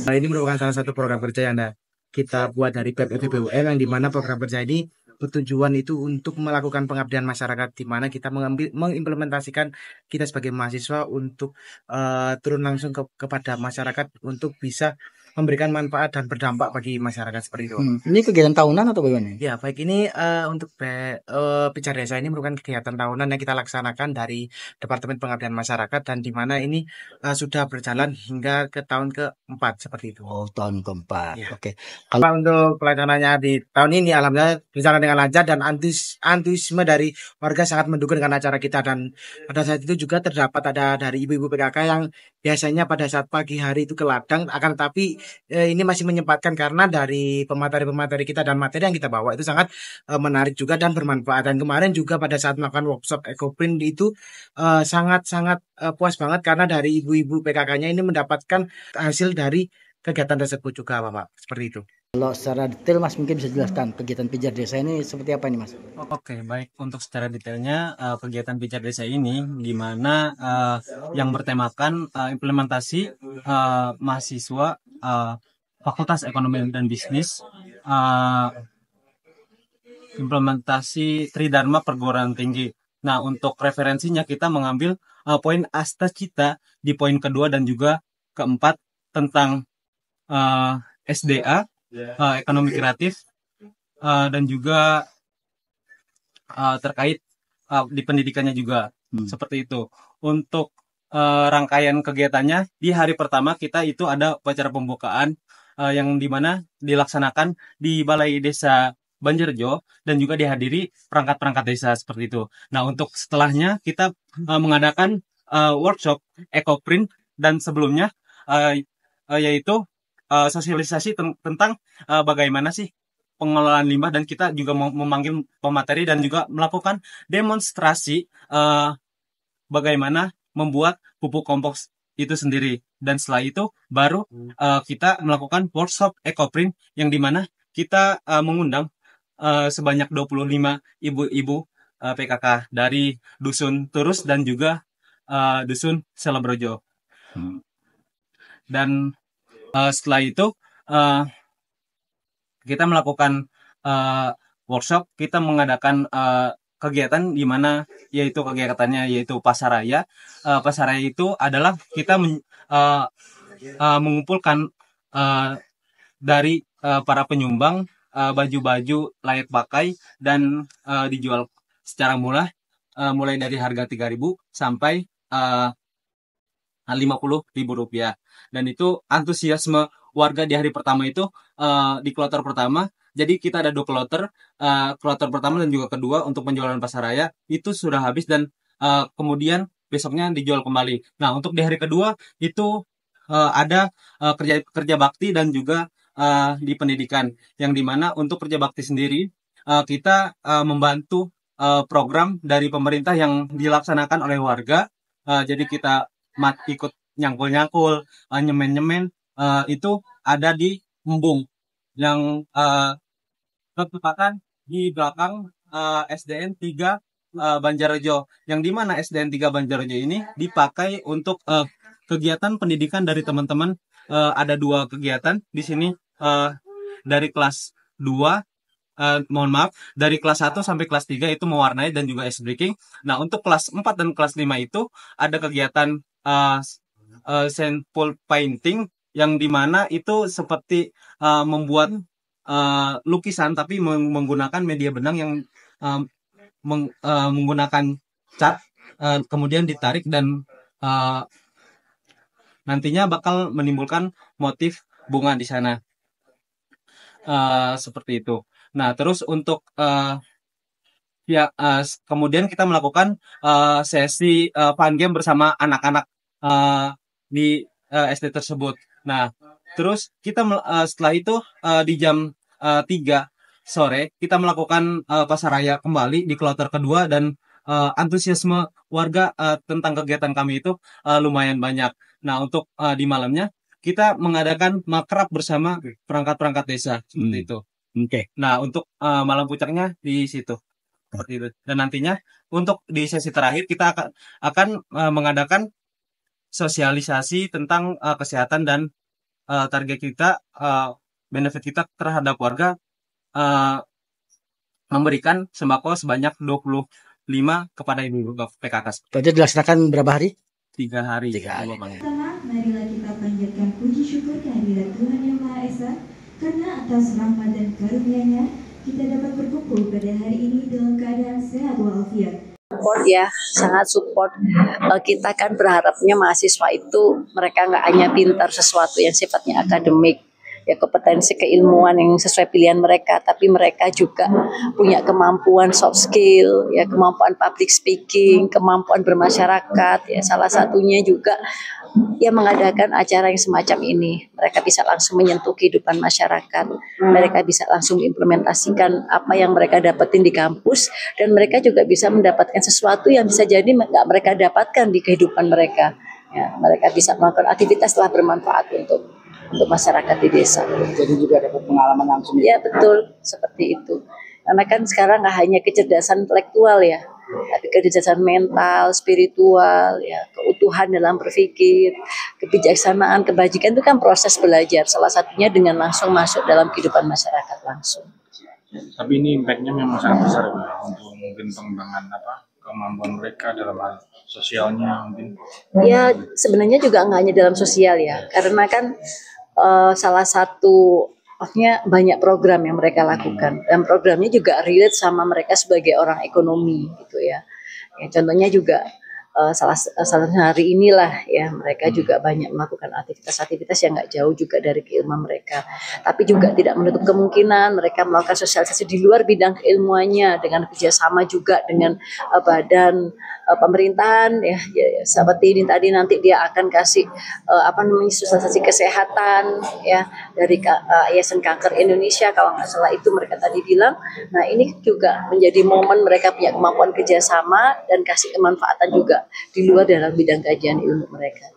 Nah, ini merupakan salah satu program kerja yang kita buat dari BEM yang dimana program kerja ini bertujuan itu untuk melakukan pengabdian masyarakat di mana kita mengimplementasikan kita sebagai mahasiswa untuk turun langsung kepada masyarakat untuk bisa memberikan manfaat dan berdampak bagi masyarakat seperti itu. Ini kegiatan tahunan atau bagaimana? Ya, baik ini untuk Pijar Desa ini merupakan kegiatan tahunan yang kita laksanakan dari Departemen Pengabdian Masyarakat dan di mana ini sudah berjalan hingga ke tahun keempat seperti itu. Oh, tahun keempat. Ya. Oke. Kalau untuk pelaksananya di tahun ini alhamdulillah berjalan dengan lancar dan antusiasme dari warga sangat mendukung dengan acara kita dan pada saat itu juga terdapat ada dari ibu-ibu PKK yang biasanya pada saat pagi hari itu ke ladang akan tetapi ini masih menyempatkan karena dari pemateri-pemateri kita dan materi yang kita bawa itu sangat menarik juga dan bermanfaat dan kemarin juga pada saat melakukan workshop EcoPrint itu sangat-sangat puas banget karena dari ibu-ibu PKK-nya ini mendapatkan hasil dari kegiatan tersebut juga Bapak, seperti itu. Kalau secara detail Mas mungkin bisa jelaskan kegiatan Pijar Desa ini seperti apa nih Mas? Oke, baik. Untuk secara detailnya, kegiatan Pijar Desa ini di mana yang bertemakan implementasi mahasiswa Fakultas Ekonomi dan Bisnis, implementasi Tridharma Perguruan Tinggi. Nah, untuk referensinya kita mengambil poin asta cita di poin kedua dan juga keempat tentang SDA, ekonomi kreatif, dan juga terkait di pendidikannya juga seperti itu. Untuk rangkaian kegiatannya di hari pertama kita itu ada upacara pembukaan yang dimana dilaksanakan di Balai Desa Banjarjo dan juga dihadiri perangkat-perangkat desa seperti itu. Nah, untuk setelahnya kita mengadakan workshop EcoPrint dan sebelumnya yaitu sosialisasi tentang bagaimana sih pengelolaan limbah dan kita juga memanggil pemateri dan juga melakukan demonstrasi bagaimana membuat pupuk kompos itu sendiri. Dan setelah itu baru kita melakukan workshop EcoPrint yang dimana kita mengundang sebanyak 25 ibu-ibu PKK dari Dusun Turus dan juga Dusun Selebrojo. Dan setelah itu kita melakukan workshop, kita mengadakan kegiatan di mana yaitu kegiatannya yaitu pasaraya. Pasaraya itu adalah kita mengumpulkan dari para penyumbang baju-baju layak pakai dan dijual secara murah mulai dari harga 3.000 sampai 50.000 rupiah. Dan itu antusiasme warga di hari pertama itu di kloter pertama. Jadi kita ada 2 kloter, kloter pertama dan juga kedua untuk penjualan pasaraya itu sudah habis dan kemudian besoknya dijual kembali. Nah, untuk di hari kedua itu ada kerja bakti dan juga di pendidikan yang dimana untuk kerja bakti sendiri kita membantu program dari pemerintah yang dilaksanakan oleh warga. Jadi kita ikut nyangkul-nyangkul, nyemen-nyemen itu ada di embung yang bertepatan di belakang SDN 3 Banjarjo, yang dimana SDN 3 Banjarjo ini dipakai untuk kegiatan pendidikan dari teman-teman. Ada 2 kegiatan di sini dari kelas 2 mohon maaf, dari kelas 1 sampai kelas 3 itu mewarnai dan juga ice breaking. Nah, untuk kelas 4 dan kelas 5 itu ada kegiatan sample painting yang dimana itu seperti membuat lukisan tapi menggunakan media benang yang menggunakan cat kemudian ditarik dan nantinya bakal menimbulkan motif bunga di sana seperti itu. Nah, terus untuk kemudian kita melakukan sesi fun game bersama anak-anak di SD tersebut. Nah, terus kita setelah itu di jam 3 sore kita melakukan pasaraya kembali di kloter kedua dan antusiasme warga tentang kegiatan kami itu lumayan banyak. Nah, untuk di malamnya kita mengadakan makrab bersama perangkat-perangkat desa seperti itu. Oke. Nah, untuk malam puncaknya di situ. Seperti itu. Dan nantinya untuk di sesi terakhir kita akan mengadakan sosialisasi tentang kesehatan dan target kita, benefit kita terhadap warga, eh, memberikan sembako sebanyak 25 kepada ibu PKK. Itu dilaksanakan berapa hari? 3 hari. 3 hari. Pertama, marilah kita panjatkan puji syukur kehadirat Tuhan Yang Maha Esa, karena atas rahmat dan karunia-Nya kita dapat berkumpul pada hari ini dalam keadaan sehat walafiat. Support ya, sangat support. Kita kan berharapnya mahasiswa itu mereka nggak hanya pintar sesuatu yang sifatnya akademik, ya kompetensi keilmuan yang sesuai pilihan mereka, tapi mereka juga punya kemampuan soft skill, ya kemampuan public speaking, kemampuan bermasyarakat, ya salah satunya juga ya mengadakan acara yang semacam ini. Mereka bisa langsung menyentuh kehidupan masyarakat, mereka bisa langsung mengimplementasikan apa yang mereka dapetin di kampus, dan mereka juga bisa mendapatkan sesuatu yang bisa jadi nggak mereka dapatkan di kehidupan mereka. Ya, mereka bisa melakukan aktivitas telah bermanfaat untuk masyarakat di desa. Jadi juga dapat pengalaman langsung. Ya betul, seperti itu. Karena kan sekarang nggak hanya kecerdasan intelektual ya, tapi kecerdasan mental, spiritual, ya keutuhan dalam berpikir, kebijaksanaan, kebajikan itu kan proses belajar. Salah satunya dengan langsung masuk dalam kehidupan masyarakat langsung. Tapi ini impact-nya memang sangat besar ya, untuk mungkin pengembangan kemampuan mereka dalam hal sosialnya mungkin. Ya sebenarnya juga nggak hanya dalam sosial ya, karena kan salah satu maksudnya banyak program yang mereka lakukan, dan programnya juga relate sama mereka sebagai orang ekonomi gitu ya. Ya contohnya juga salah hari inilah ya mereka juga banyak melakukan aktivitas-aktivitas yang nggak jauh juga dari keilmuan mereka, tapi juga tidak menutup kemungkinan mereka melakukan sosialisasi di luar bidang keilmuannya dengan kerjasama juga dengan badan pemerintahan ya, seperti ini tadi nanti dia akan kasih sosialisasi kesehatan ya dari Yayasan Kanker Indonesia kalau nggak salah itu mereka tadi bilang. Nah ini juga menjadi momen mereka punya kemampuan kerjasama dan kasih kemanfaatan juga di luar dalam bidang kajian ilmu mereka.